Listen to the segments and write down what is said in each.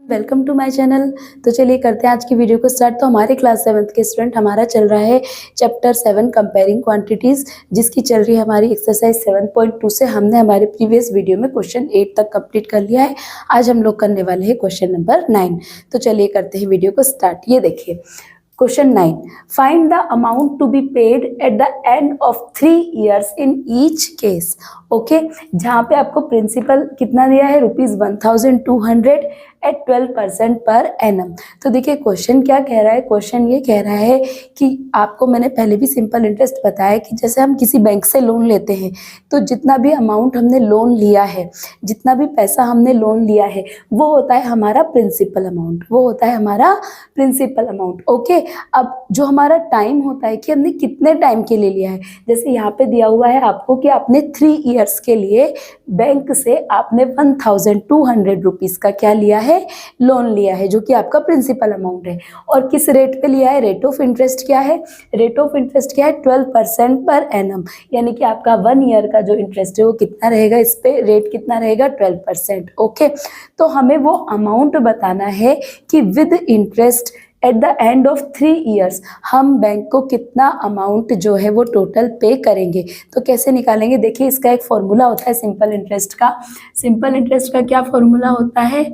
Welcome to my channel. तो चलिए करते हैं आज की वीडियो को स्टार्ट। तो हमारे क्लास 7th के स्टूडेंट, हमारा चल रहा है चैप्टर 7 कंपेयरिंग क्वांटिटीज़, जिसकी चल रही है हमारी एक्सरसाइज 7.2 से। हमने हमारे प्रीवियस वीडियो में क्वेश्चन 8 तक कंप्लीट कर लिया है। आज हम लोग करने वाले हैं क्वेश्चन नंबर 9। तो चलिए करते हैं वीडियो को स्टार्ट। ये देखिए question 9, find the amount to be paid at the end of 3 years in each case. Okay, जहाँ पे आपको प्रिंसिपल कितना दिया है, ₹1200 एट 12% पर एनम। तो देखिए क्वेश्चन क्या कह रहा है, क्वेश्चन ये कह रहा है कि आपको मैंने पहले भी सिंपल इंटरेस्ट बताया कि जैसे हम किसी बैंक से लोन लेते हैं तो जितना भी अमाउंट हमने लोन लिया है, जितना भी पैसा हमने लोन लिया है, वो होता है हमारा प्रिंसिपल अमाउंट, वो होता है हमारा प्रिंसिपल अमाउंट। ओके, अब जो हमारा टाइम होता है कि हमने कितने टाइम के लिए लिया है, जैसे यहाँ पे दिया हुआ है आपको कि आपने 3 years के लिए बैंक से आपने 1200 रुपीज़ का क्या लिया है, लोन लिया है, जो कि आपका प्रिंसिपल अमाउंट है। और किस रेट पे लिया है, रेट ऑफ इंटरेस्ट क्या है, रेट ऑफ इंटरेस्ट क्या है, 12% पर एनम, यानी कि आपका 1 year का जो इंटरेस्ट है वो कितना रहेगा, इस पे रेट कितना रहेगा, 12%। ओके, तो हमें वो अमाउंट बताना है कि with interest eight the end of 3 years हम बैंक को कितना अमाउंट जो है वो टोटल पे करेंगे। तो कैसे निकालेंगे, देखिए इसका एक फॉर्मूला होता है सिंपल इंटरेस्ट का। सिंपल इंटरेस्ट का क्या फॉर्मूला होता है,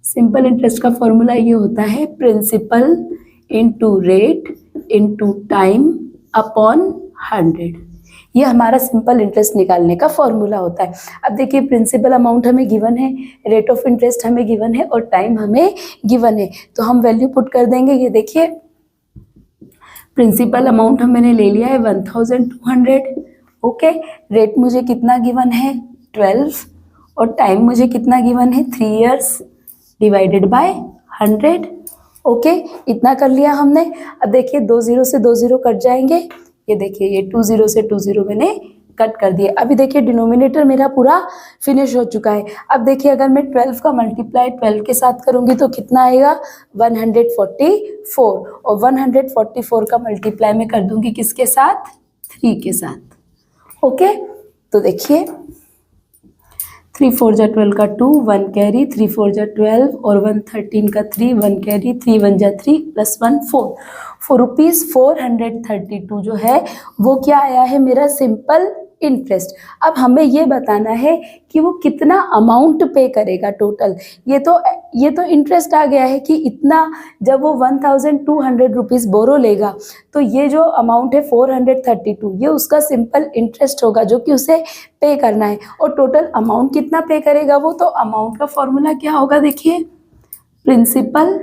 सिंपल इंटरेस्ट का फॉर्मूला ये होता है principal into rate into time upon 100। ये हमारा सिंपल इंटरेस्ट निकालने का फॉर्मूला होता है। अब देखिए प्रिंसिपल अमाउंट हमें गिवन है, रेट ऑफ इंटरेस्ट हमें गिवन है और टाइम हमें गिवन है, तो हम वैल्यू पुट कर देंगे। ये देखिए प्रिंसिपल अमाउंट मैंने ले लिया है 1200। ओके, रेट मुझे कितना गिवन है, 12, और टाइम मुझे कितना गिवन है, 3 years डिवाइडेड बाय 100। ओके, इतना कर लिया हमने। अब देखिए 2 0 से 2 0 कट जाएंगे। ये देखिए ये 2 0 से 2 0 मैंने कट कर दिए। अभी देखिए डिनोमिनेटर मेरा पूरा फिनिश हो चुका है। अब देखिए अगर मैं 12 का मल्टीप्लाई 12 के साथ करूंगी तो कितना आएगा, 144, और 144 का मल्टीप्लाई में कर दूंगी किसके साथ, 3 के साथ। ओके, तो देखिए 3 4 जा 12 का 2, 1 कैरी, 3 4 जा 12 और 1 13 का 3, 1 कैरी, 3 1 जा 3 प्लस 1 4, ₹432 जो है वो क्या आया है, मेरा सिंपल इंटरेस्ट। अब हमें ये बताना है कि वो कितना अमाउंट पे करेगा टोटल। ये तो इंटरेस्ट आ गया है कि इतना, जब वो 1200 रुपीज़ बोरो लेगा तो ये जो अमाउंट है 432, ये उसका सिंपल इंटरेस्ट होगा जो कि उसे पे करना है। और टोटल अमाउंट कितना पे करेगा वो, तो अमाउंट का फॉर्मूला क्या होगा, देखिए प्रिंसिपल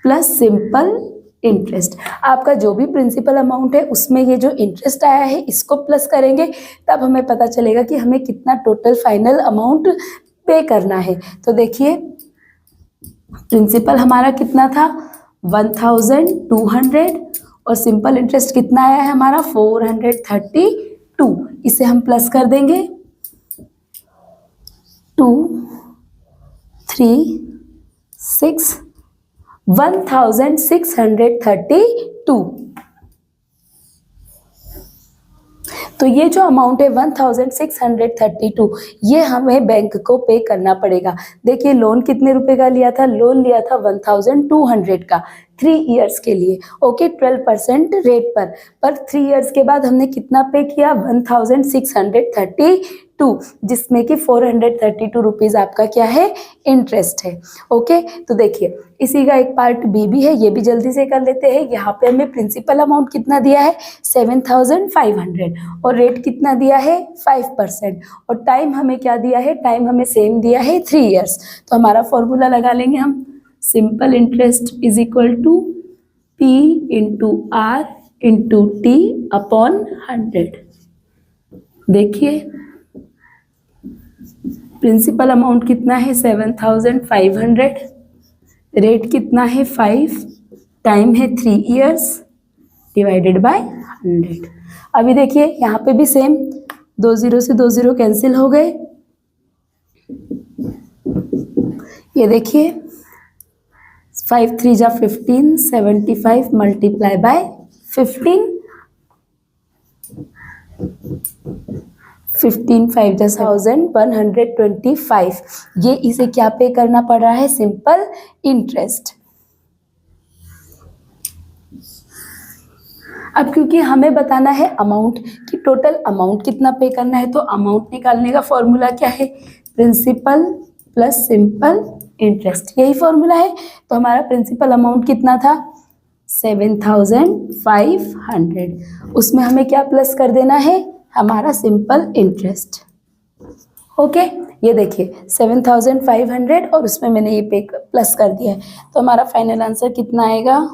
प्लस सिंपल इंटरेस्ट। आपका जो भी प्रिंसिपल अमाउंट है उसमें ये जो इंटरेस्ट आया है इसको प्लस करेंगे, तब हमें पता चलेगा कि हमें कितना टोटल फाइनल अमाउंट पे करना है। तो देखिए प्रिंसिपल हमारा कितना था, 1200, और सिंपल इंटरेस्ट कितना आया है हमारा, 432। इसे हम प्लस कर देंगे, 2 3 6 1632। तो ये जो अमाउंट है 1632, ये हमें बैंक को पे करना पड़ेगा। देखिए लोन कितने रुपए का लिया था, लोन लिया था 1200 का 3 years के लिए। ओके, 12% रेट पर 3 years के बाद हमने कितना पे किया, 1632, जिसमें कि 432 रुपीज़ आपका क्या है, इंटरेस्ट है। ओके, तो देखिए इसी का एक पार्ट बी भी है, ये भी जल्दी से कर लेते हैं। यहाँ पे हमें प्रिंसिपल अमाउंट कितना दिया है, 7500, और रेट कितना दिया है, 5%, और टाइम हमें क्या दिया है, टाइम हमें सेम दिया है 3 years। तो हमारा फॉर्मूला लगा लेंगे हम, simple interest is equal to P into R into T upon 100। देखिए प्रिंसिपल अमाउंट कितना है, 7500, रेट कितना है, 5, टाइम है 3 years डिवाइडेड बाय 100। अभी देखिए यहाँ पे भी सेम, 2 0 से 2 0 कैंसिल हो गए। ये देखिए 5 3 जा 15, 75 मल्टीप्लाई बाय 15, 15 5 10,125, ये इसे क्या पे करना पड़ रहा है, सिंपल इंटरेस्ट। अब क्योंकि हमें बताना है अमाउंट कि टोटल अमाउंट कितना पे करना है, तो अमाउंट निकालने का फॉर्मूला क्या है, प्रिंसिपल प्लस सिंपल इंटरेस्ट, यही फॉर्मूला है। तो हमारा प्रिंसिपल अमाउंट कितना था, 7,500, उसमें हमें क्या प्लस कर देना है, हमारा सिंपल इंटरेस्ट। ओके, ये देखिए 7,500 और उसमें मैंने ये पे प्लस कर दिया है, तो हमारा फाइनल आंसर कितना आएगा,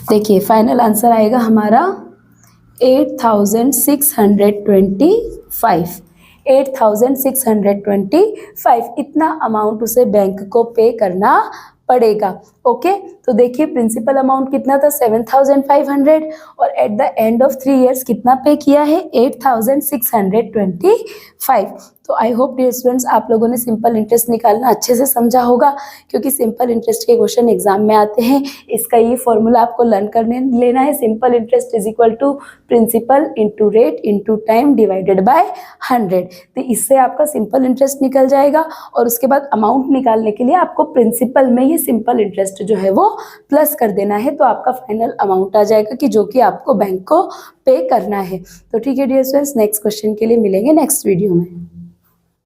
देखिए फाइनल आंसर आएगा हमारा 8,625, 8,625 इतना अमाउंट उसे बैंक को पे करना पड़ेगा। ओके, तो देखिए प्रिंसिपल अमाउंट कितना था, 7,500 और eight the end of 3 years कितना पे किया है, 8,625। तो आई होप डियर स्टूडेंट्स आप लोगों ने सिंपल इंटरेस्ट निकालना अच्छे से समझा होगा, क्योंकि सिंपल इंटरेस्ट के क्वेश्चन एग्जाम में आते हैं। इसका ये फॉर्मूला आपको लर्न करने लेना है, simple interest is equal to principal into rate into time divided by 100। तो इससे आपका सिंपल इंटरेस्ट निकल जाएगा और उसके बाद अमाउंट निकालने के लिए आपको प्रिंसिपल में ये सिंपल इंटरेस्ट जो है वो प्लस कर देना है, तो आपका फाइनल अमाउंट आ जाएगा कि जो कि आपको बैंक को पे करना है। तो ठीक है डियर स्टूडेंट्स, नेक्स्ट क्वेश्चन के लिए मिलेंगे नेक्स्ट वीडियो में।